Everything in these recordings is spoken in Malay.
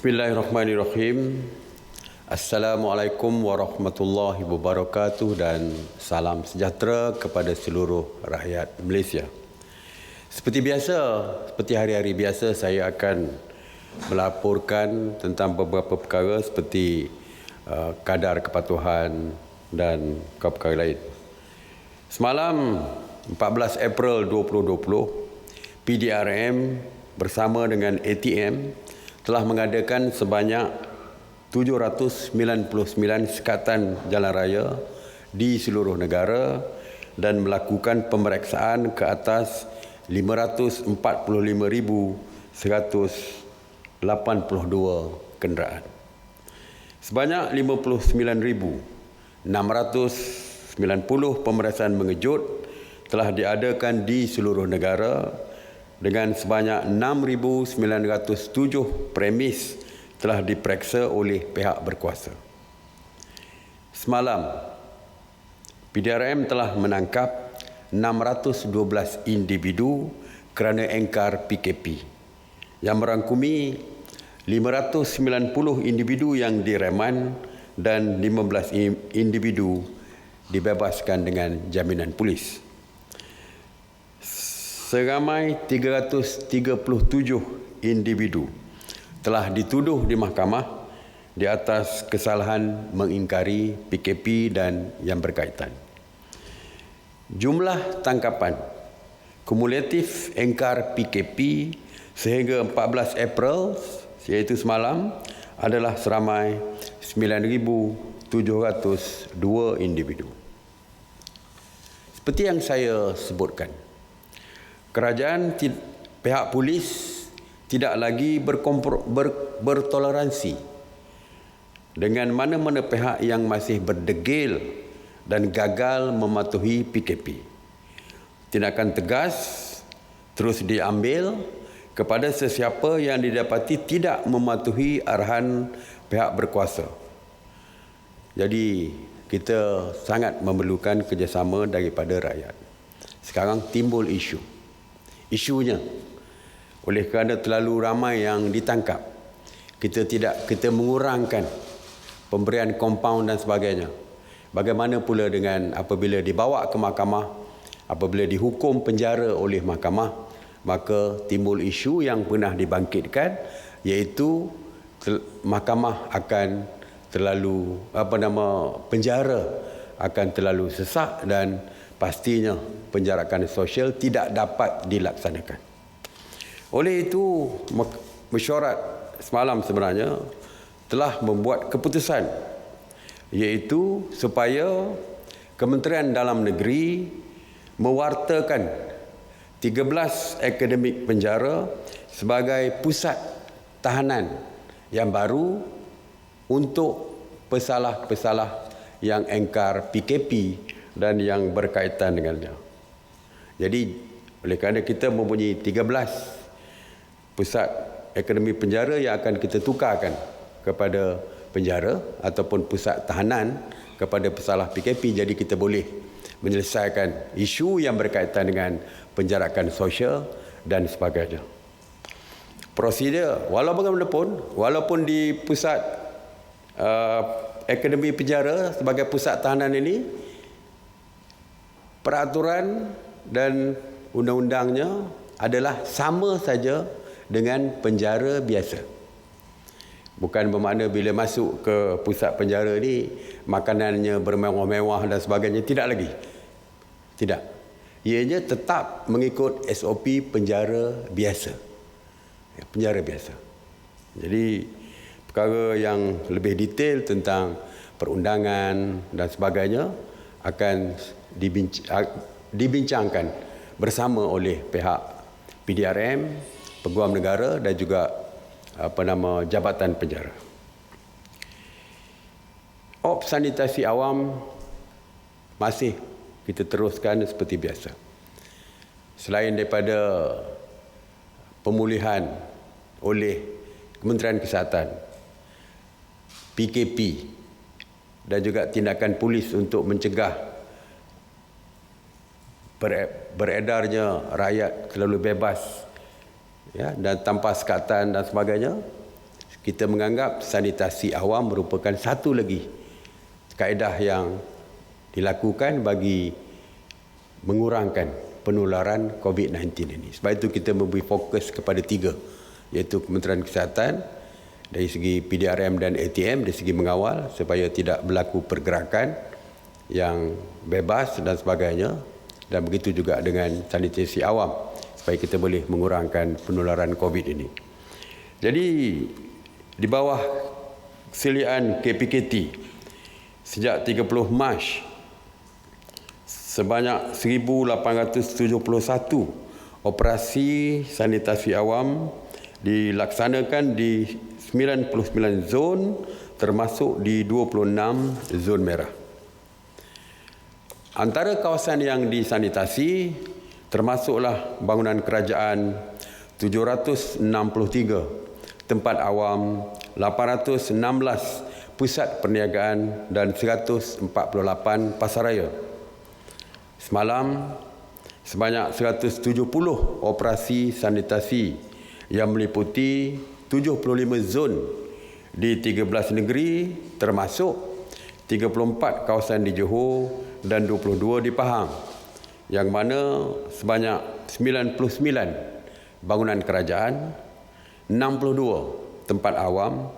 Bismillahirrahmanirrahim. Assalamualaikum warahmatullahi wabarakatuh dan salam sejahtera kepada seluruh rakyat Malaysia. Seperti biasa, seperti hari-hari biasa, saya akan melaporkan tentang beberapa perkara seperti kadar kepatuhan dan perkara lain. Semalam 14 April 2020, PDRM bersama dengan ATM telah mengadakan sebanyak 799 sekatan jalan raya di seluruh negara dan melakukan pemeriksaan ke atas 545,182 kenderaan. Sebanyak 59,690 pemeriksaan mengejut telah diadakan di seluruh negara dengan sebanyak 6,907 premis telah diperiksa oleh pihak berkuasa. Semalam, PDRM telah menangkap 612 individu kerana engkar PKP yang merangkumi 590 individu yang direman dan 15 individu dibebaskan dengan jaminan polis. Seramai 337 individu telah dituduh di mahkamah di atas kesalahan mengingkari PKP dan yang berkaitan. Jumlah tangkapan kumulatif engkar PKP sehingga 14 April, iaitu semalam, adalah seramai 9,702 individu. Seperti yang saya sebutkan, kerajaan pihak polis tidak lagi bertoleransi dengan mana-mana pihak yang masih berdegil dan gagal mematuhi PKP. Tindakan tegas terus diambil kepada sesiapa yang didapati tidak mematuhi arahan pihak berkuasa. Jadi kita sangat memerlukan kerjasama daripada rakyat. Sekarang timbul isunya oleh kerana terlalu ramai yang ditangkap, kita mengurangkan pemberian kompaun dan sebagainya. Bagaimana pula dengan apabila dibawa ke mahkamah, apabila dihukum penjara oleh mahkamah, maka timbul isu yang pernah dibangkitkan, iaitu mahkamah akan terlalu penjara akan terlalu sesak dan pastinya penjarakan sosial tidak dapat dilaksanakan. Oleh itu, mesyuarat semalam sebenarnya telah membuat keputusan, iaitu supaya Kementerian Dalam Negeri mewartakan 13 akademik penjara sebagai pusat tahanan yang baru untuk pesalah-pesalah yang engkar PKP dan yang berkaitan dengannya. Jadi, oleh kerana kita mempunyai 13 pusat akademi penjara yang akan kita tukarkan kepada penjara ataupun pusat tahanan kepada pesalah PKP, jadi kita boleh menyelesaikan isu yang berkaitan dengan penjarakan sosial dan sebagainya. Prosedur, walaupun di pusat akademi penjara sebagai pusat tahanan ini, peraturan dan undang-undangnya adalah sama saja dengan penjara biasa. Bukan bermakna bila masuk ke pusat penjara ni makanannya bermewah-mewah dan sebagainya, tidak lagi. Tidak. Ianya tetap mengikut SOP penjara biasa. Penjara biasa. Jadi perkara yang lebih detail tentang perundangan dan sebagainya akan dibincangkan bersama oleh pihak PDRM, Peguam Negara dan juga Jabatan Penjara. Op sanitasi awam masih kita teruskan seperti biasa. Selain daripada pemulihan oleh Kementerian Kesihatan, PKP dan juga tindakan polis untuk mencegah beredarnya rakyat terlalu bebas, dan tanpa sekatan dan sebagainya, kita menganggap sanitasi awam merupakan satu lagi kaedah yang dilakukan bagi mengurangkan penularan COVID-19 ini. Sebab itu kita memberi fokus kepada 3, iaitu Kementerian Kesihatan dari segi PDRM dan ATM, dari segi mengawal supaya tidak berlaku pergerakan yang bebas dan sebagainya, dan begitu juga dengan sanitasi awam supaya kita boleh mengurangkan penularan COVID ini. Jadi di bawah kesiliaan KPKT sejak 30 Mac sebanyak 1,871 operasi sanitasi awam dilaksanakan di 99 zon, termasuk di 26 zon merah. Antara kawasan yang disanitasi termasuklah bangunan kerajaan 763, tempat awam 816, pusat perniagaan dan 148 pasaraya. Semalam sebanyak 170 operasi sanitasi yang meliputi 75 zon di 13 negeri, termasuk 34 kawasan di Johor dan 22 di Pahang, yang mana sebanyak 99 bangunan kerajaan, 62 tempat awam,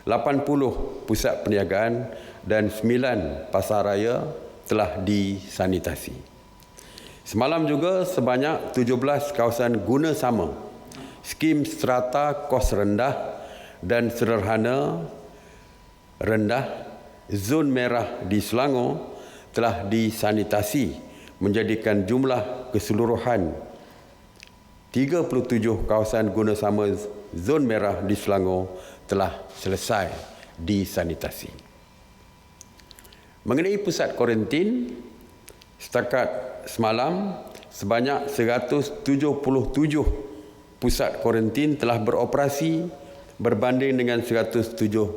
80 pusat perniagaan dan 9 pasaraya telah disanitasi. Semalam juga sebanyak 17 kawasan guna sama, skim strata kos rendah dan sederhana rendah, zon merah di Selangor telah disanitasi, menjadikan jumlah keseluruhan 37 kawasan guna sama zon merah di Selangor telah selesai disanitasi. Mengenai pusat kuarantin, setakat semalam sebanyak 177 pusat kuarantin telah beroperasi berbanding dengan 176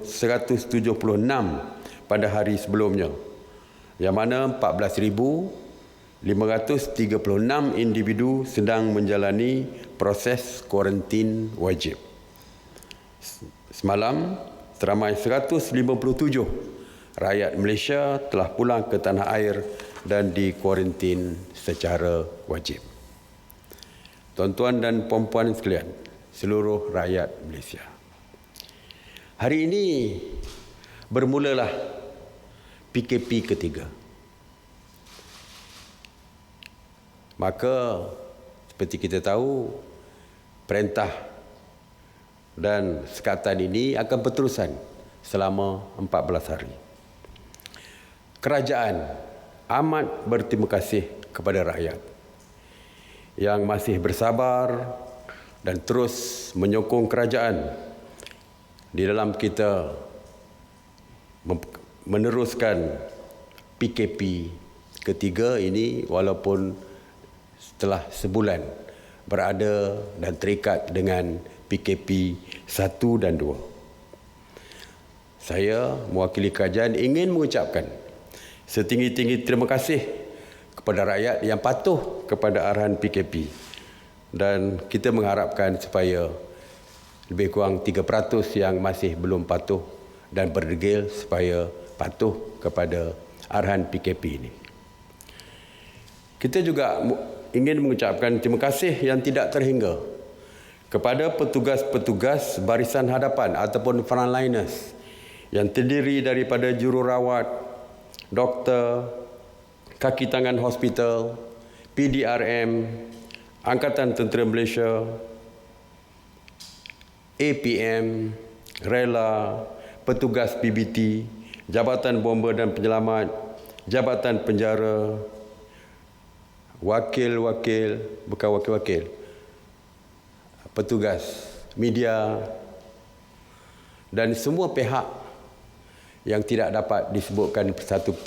pada hari sebelumnya, yang mana 14,536 individu sedang menjalani proses kuarantin wajib. Semalam, seramai 157 rakyat Malaysia telah pulang ke tanah air dan dikuarantin secara wajib. Tuan-tuan dan puan-puan sekalian, seluruh rakyat Malaysia, hari ini bermulalah PKP ketiga. Maka seperti kita tahu, perintah dan sekatan ini akan berterusan selama 14 hari. Kerajaan amat berterima kasih kepada rakyat yang masih bersabar dan terus menyokong kerajaan di dalam kita meneruskan PKP ketiga ini, walaupun setelah sebulan berada dan terikat dengan PKP 1 dan 2. Saya mewakili kerajaan ingin mengucapkan setinggi-tinggi terima kasih kepada rakyat yang patuh kepada arahan PKP, dan kita mengharapkan supaya lebih kurang 3% yang masih belum patuh dan berdegil supaya patuh kepada arahan PKP ini. Kita juga ingin mengucapkan terima kasih yang tidak terhingga kepada petugas-petugas barisan hadapan ataupun frontliners yang terdiri daripada jururawat, doktor, kaki tangan hospital, PDRM, Angkatan Tentera Malaysia, APM, rela, petugas PBT, Jabatan Bomba dan Penyelamat, Jabatan Penjara, petugas media dan semua pihak yang tidak dapat disebutkan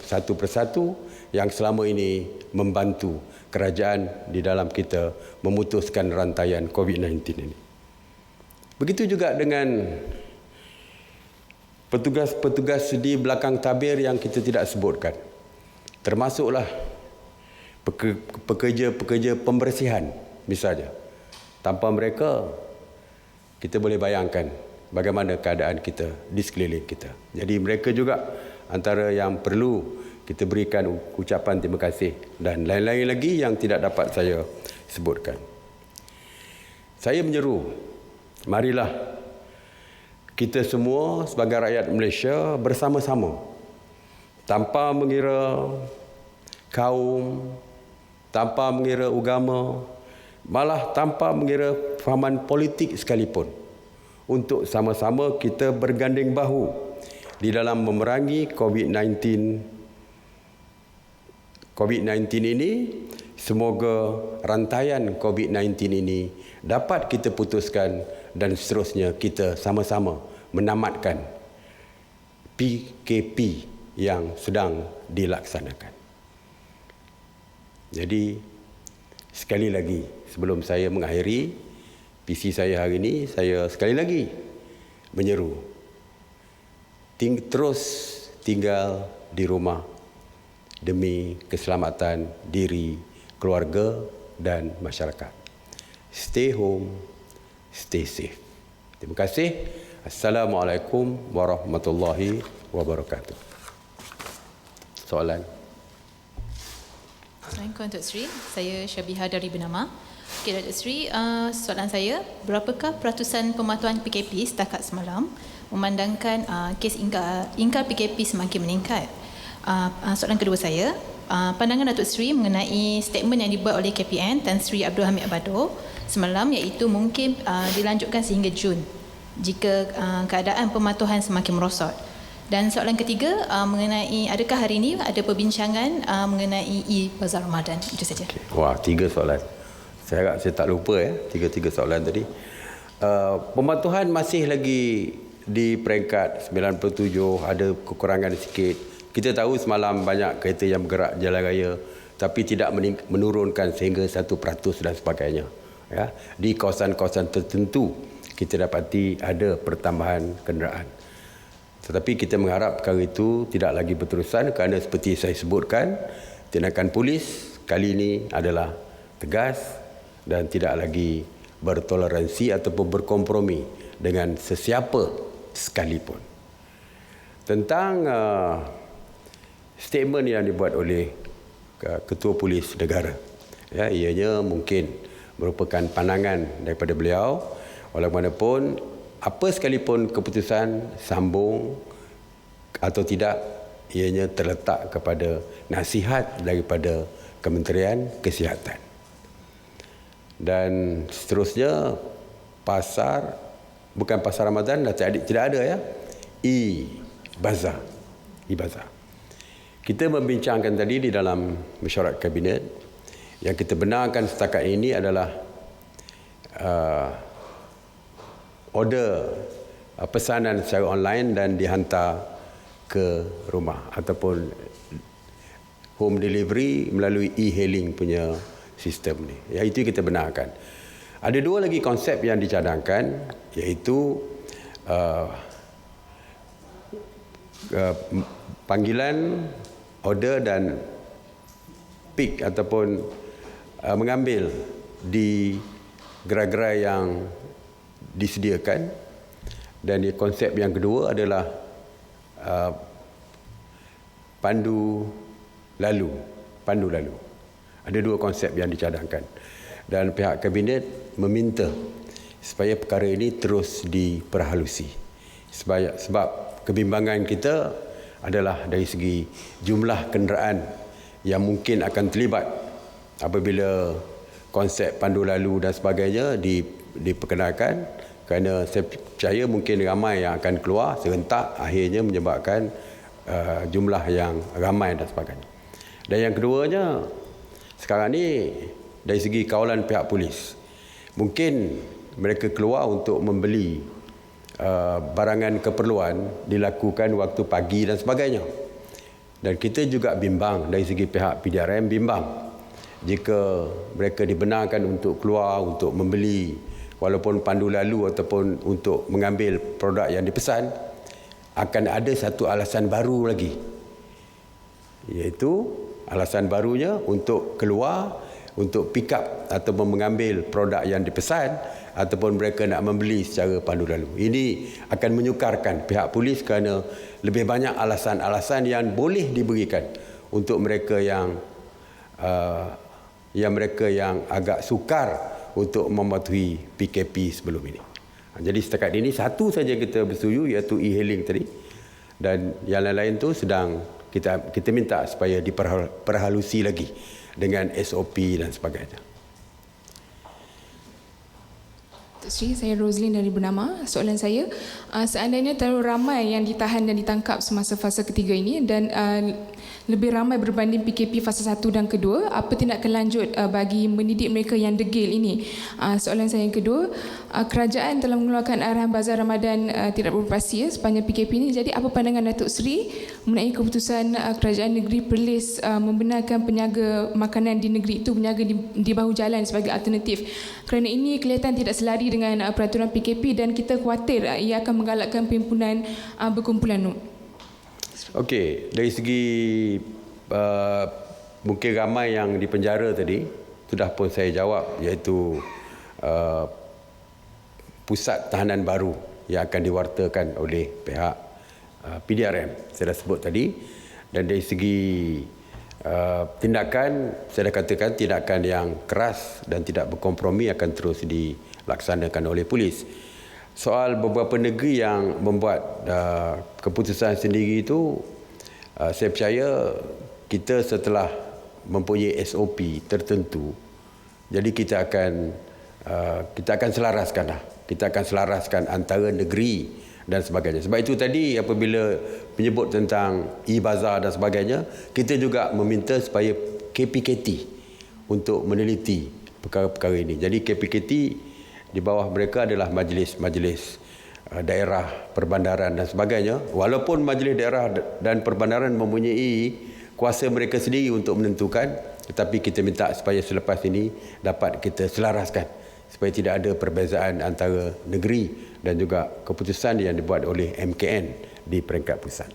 satu persatu yang selama ini membantu kerajaan di dalam kita memutuskan rantaian COVID-19 ini. Begitu juga dengan petugas-petugas di belakang tabir yang kita tidak sebutkan. Termasuklah pekerja-pekerja pembersihan misalnya. Tanpa mereka, kita boleh bayangkan bagaimana keadaan kita di sekeliling kita. Jadi mereka juga antara yang perlu kita berikan ucapan terima kasih dan lain-lain lagi yang tidak dapat saya sebutkan. Saya menyeru, marilah kita semua sebagai rakyat Malaysia bersama-sama, tanpa mengira kaum, tanpa mengira agama, malah tanpa mengira fahaman politik sekalipun, untuk sama-sama kita berganding bahu di dalam memerangi COVID-19 ini. Semoga rantaian COVID-19 ini dapat kita putuskan dan seterusnya kita sama-sama menamatkan PKP yang sedang dilaksanakan. Jadi sekali lagi sebelum saya mengakhiri PC saya hari ini, saya sekali lagi menyeru terus tinggal di rumah demi keselamatan diri, keluarga dan masyarakat. Stay home, stay safe. Terima kasih. Assalamualaikum warahmatullahi wabarakatuh. Soalan? Assalamualaikum Datuk Seri. Saya Syabiha dari Bernama. Okey Datuk Seri, soalan saya, berapakah peratusan pematuhan PKP setakat semalam memandangkan kes ingkar PKP semakin meningkat? Soalan kedua saya, pandangan Datuk Seri mengenai statement yang dibuat oleh KPN Tan Sri Abdul Hamid Abado semalam, iaitu mungkin dilanjutkan sehingga Jun jika keadaan pematuhan semakin merosot. Dan soalan ketiga mengenai adakah hari ini ada perbincangan mengenai e-Bazar Ramadan. Itu saja. Okay. Wah, 3 soalan. Saya harap saya tak lupa ya, 3 soalan tadi. Pematuhan masih lagi di peringkat 97, ada kekurangan sikit. Kita tahu semalam banyak kereta yang bergerak jalan raya, tapi tidak menurunkan sehingga 1% dan sebagainya. Ya, di kawasan-kawasan tertentu kita dapati ada pertambahan kenderaan. Tetapi kita mengharap perkara itu tidak lagi berterusan kerana seperti saya sebutkan, tindakan polis kali ini adalah tegas dan tidak lagi bertoleransi ataupun berkompromi dengan sesiapa sekalipun. Tentang statement yang dibuat oleh Ketua Polis Negara, ya, ianya mungkin merupakan pandangan daripada beliau. Walaupun apa sekalipun keputusan sambung atau tidak, ianya terletak kepada nasihat daripada Kementerian Kesihatan. Dan seterusnya, bukan pasar Ramadan dah tidak ada ya, e-Bazar. Kita membincangkan tadi di dalam mesyuarat kabinet, yang kita benarkan setakat ini adalah order pesanan secara online dan dihantar ke rumah ataupun home delivery melalui e-hailing punya sistem ni. Ya, itu kita benarkan. Ada 2 lagi konsep yang dicadangkan, iaitu panggilan order dan pick ataupun mengambil di gerai-gerai yang disediakan. Dan konsep yang kedua adalah pandu lalu. Ada 2 konsep yang dicadangkan. Dan pihak kabinet meminta supaya perkara ini terus diperhalusi. Sebab kebimbangan kita adalah dari segi jumlah kenderaan yang mungkin akan terlibat apabila konsep pandu lalu dan sebagainya diperkenalkan, kerana saya percaya mungkin ramai yang akan keluar serentak, akhirnya menyebabkan jumlah yang ramai dan sebagainya. Dan yang keduanya, sekarang ni dari segi kawalan pihak polis, mungkin mereka keluar untuk membeli barangan keperluan dilakukan waktu pagi dan sebagainya. Dan kita juga bimbang dari segi pihak PDRM, bimbang jika mereka dibenarkan untuk keluar untuk membeli walaupun pandu lalu ataupun untuk mengambil produk yang dipesan, akan ada satu alasan baru lagi, iaitu alasan barunya untuk keluar untuk pick up ataupun mengambil produk yang dipesan ataupun mereka nak membeli secara pandu lalu. Ini akan menyukarkan pihak polis kerana lebih banyak alasan-alasan yang boleh diberikan untuk mereka yang agak sukar untuk mematuhi PKP sebelum ini. Jadi setakat ini satu saja kita bersetuju, iaitu e-hailing tadi, dan yang lain-lain tu sedang kita minta supaya diperhalusi lagi dengan SOP dan sebagainya. Datuk Seri, saya Roslyn dari Bernama. Soalan saya, seandainya terlalu ramai yang ditahan dan ditangkap semasa fasa ketiga ini dan lebih ramai berbanding PKP fasa 1 dan kedua, apa tindakan lanjut bagi mendidik mereka yang degil ini? Soalan saya yang kedua, kerajaan telah mengeluarkan arahan bazar Ramadan tidak beroperasi sepanjang PKP ini. Jadi apa pandangan Datuk Seri mengenai keputusan kerajaan negeri Perlis membenarkan peniaga makanan di negeri itu berniaga di bahu jalan sebagai alternatif? Kerana ini kelihatan tidak selari dengan peraturan PKP dan kita khawatir ia akan menggalakkan perhimpunan berkumpulan. Okey, dari segi mungkin ramai yang di penjara tadi, sudah pun saya jawab, iaitu pusat tahanan baru yang akan diwartakan oleh pihak PDRM, saya dah sebut tadi. Dan dari segi tindakan, saya dah katakan tindakan yang keras dan tidak berkompromi akan terus dilaksanakan oleh polis. Soal beberapa negeri yang membuat keputusan sendiri itu, saya percaya kita setelah mempunyai SOP tertentu, jadi kita akan selaraskan lah. Kita akan selaraskan antara negeri dan sebagainya. Sebab itu tadi apabila menyebut tentang e-bazar dan sebagainya, kita juga meminta supaya KPKT untuk meneliti perkara-perkara ini. Jadi KPKT di bawah mereka adalah majlis-majlis daerah, perbandaran dan sebagainya. Walaupun majlis daerah dan perbandaran mempunyai kuasa mereka sendiri untuk menentukan, tetapi kita minta supaya selepas ini dapat kita selaraskan supaya tidak ada perbezaan antara negeri dan juga keputusan yang dibuat oleh MKN di peringkat pusat.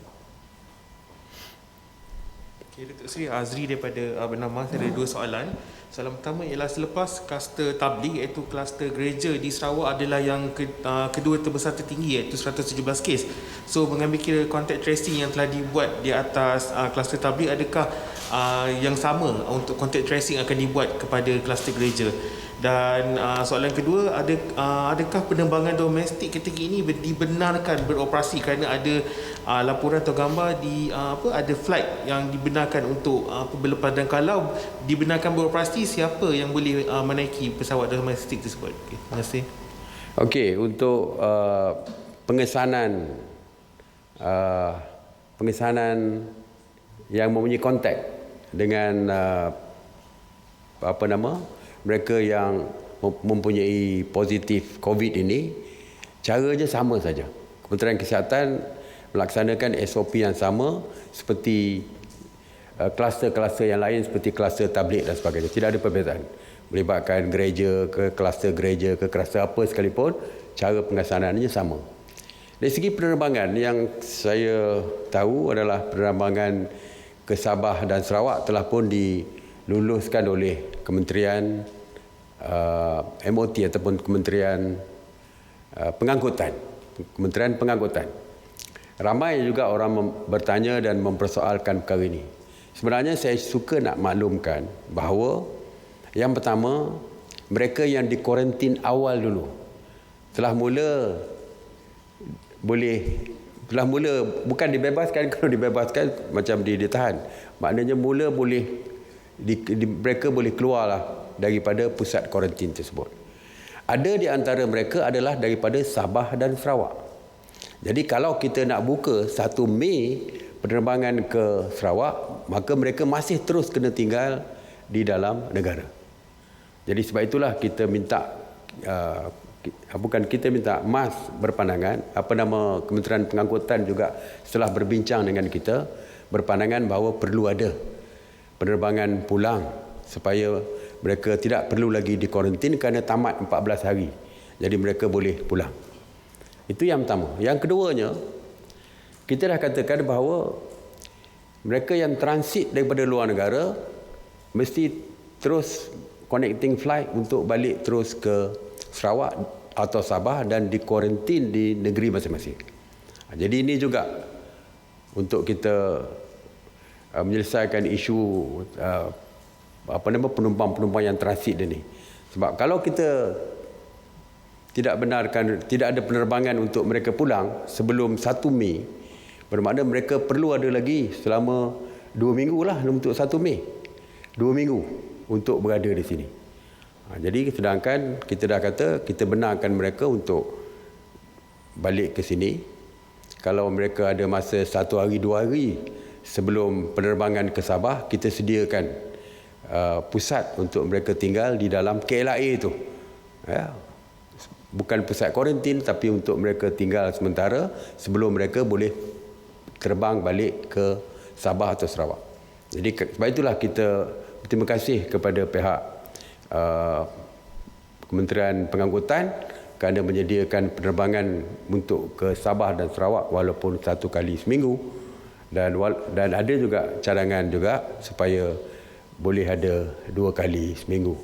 Datuk Seri, Azri daripada Bernama. Saya ada dua soalan. Soalan pertama ialah selepas kluster tabligh, iaitu kluster gereja di Sarawak adalah yang kedua terbesar tertinggi, iaitu 117 kes. So mengambil kira contact tracing yang telah dibuat di atas kluster tabligh, adakah yang sama untuk contact tracing akan dibuat kepada kluster gereja? Dan soalan kedua, adakah penerbangan domestik ketika ini dibenarkan beroperasi kerana ada laporan atau gambar ada flight yang dibenarkan untuk berlepas, dan kalau dibenarkan beroperasi, siapa yang boleh menaiki pesawat domestik tersebut? Okay, terima kasih. Okey, untuk pengesanan yang mempunyai kontak dengan mereka yang mempunyai positif COVID ini, caranya sama saja. Kementerian Kesihatan melaksanakan SOP yang sama seperti kluster-kluster yang lain, seperti kluster tabligh dan sebagainya. Tidak ada perbezaan. Melibatkan gereja ke kluster gereja ke kluster apa sekalipun, cara pengesanannya sama. Dari segi penerbangan, yang saya tahu adalah penerbangan ke Sabah dan Sarawak telah pun diluluskan oleh Kementerian MOT ataupun Kementerian Pengangkutan. Kementerian Pengangkutan. Ramai juga orang bertanya dan mempersoalkan perkara ini. Sebenarnya saya suka nak maklumkan bahawa yang pertama, mereka yang dikuarantin awal dulu telah mula bukan dibebaskan. Kalau dibebaskan macam ditahan, maknanya mula boleh mereka boleh keluarlah daripada pusat kuarantin tersebut. Ada di antara mereka adalah daripada Sabah dan Sarawak. Jadi kalau kita nak buka 1 Mei penerbangan ke Sarawak, maka mereka masih terus kena tinggal di dalam negara. Jadi sebab itulah kita minta MAS berpandangan, Kementerian Pengangkutan juga setelah berbincang dengan kita, berpandangan bahawa perlu ada penerbangan pulang supaya mereka tidak perlu lagi dikuarantin kerana tamat 14 hari. Jadi mereka boleh pulang. Itu yang pertama. Yang keduanya, kita dah katakan bahawa mereka yang transit daripada luar negara mesti terus connecting flight untuk balik terus ke Sarawak atau Sabah dan dikuarantin di negeri masing-masing. Jadi ini juga untuk kita menyelesaikan isu penumpang-penumpang yang transit ini. Sebab kalau kita tidak benarkan, tidak ada penerbangan untuk mereka pulang sebelum 1 Mei, bermakna mereka perlu ada lagi selama 2 minggu lah untuk 1 Mei. 2 minggu untuk berada di sini. Jadi sedangkan kita dah kata kita benarkan mereka untuk balik ke sini. Kalau mereka ada masa 1 hari 2 hari sebelum penerbangan ke Sabah, kita sediakan pusat untuk mereka tinggal di dalam KLIA itu. Ya. Bukan pusat kuarantin tapi untuk mereka tinggal sementara sebelum mereka boleh terbang balik ke Sabah atau Sarawak. Jadi sebab itulah kita berterima kasih kepada pihak Kementerian Pengangkutan kerana menyediakan penerbangan untuk ke Sabah dan Sarawak walaupun 1 kali seminggu, dan ada juga cadangan juga supaya boleh ada 2 kali seminggu,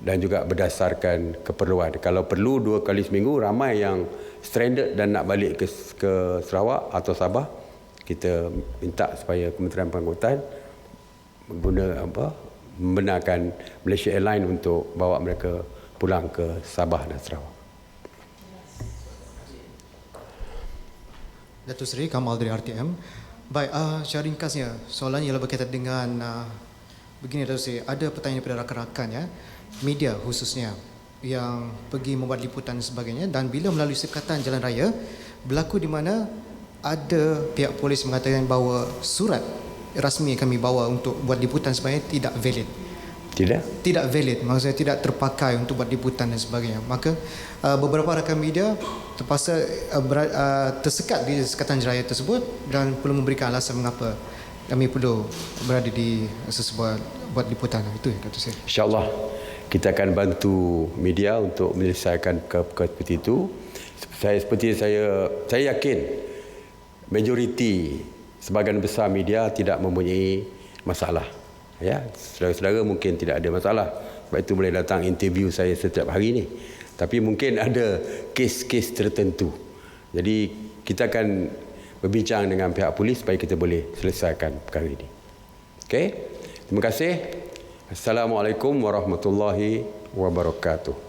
dan juga berdasarkan keperluan. Kalau perlu 2 kali seminggu, ramai yang stranded dan nak balik ke Sarawak atau Sabah, kita minta supaya Kementerian Pengangkutan membenarkan Malaysia Airlines untuk bawa mereka pulang ke Sabah dan Sarawak. Datuk Seri Kamal dari RTM. Baik, secara ringkasnya soalannya ialah berkaitan dengan begini Datuk Seri, ada pertanyaan daripada rakan-rakan ya, media khususnya yang pergi membuat liputan dan sebagainya, dan bila melalui sekatan jalan raya berlaku di mana ada pihak polis mengatakan bahawa surat rasmi yang kami bawa untuk buat liputan sebagainya tidak valid. Tidak valid, maksudnya tidak terpakai untuk buat liputan dan sebagainya. Maka beberapa rakan media terpaksa tersekat di sekatan jalan raya tersebut dan perlu memberikan alasan mengapa kami perlu berada di sesebuah buat liputan. Itu ya Datuk Seri. InsyaAllah kita akan bantu media untuk menyelesaikan perkara seperti itu. Saya yakin majoriti sebahagian besar media tidak mempunyai masalah. Ya, saudara-saudara mungkin tidak ada masalah. Sebab itu boleh datang interview saya setiap hari ni. Tapi mungkin ada kes-kes tertentu. Jadi kita akan berbincang dengan pihak polis supaya kita boleh selesaikan perkara ini. Okey. Terima kasih. Assalamualaikum warahmatullahi wabarakatuh.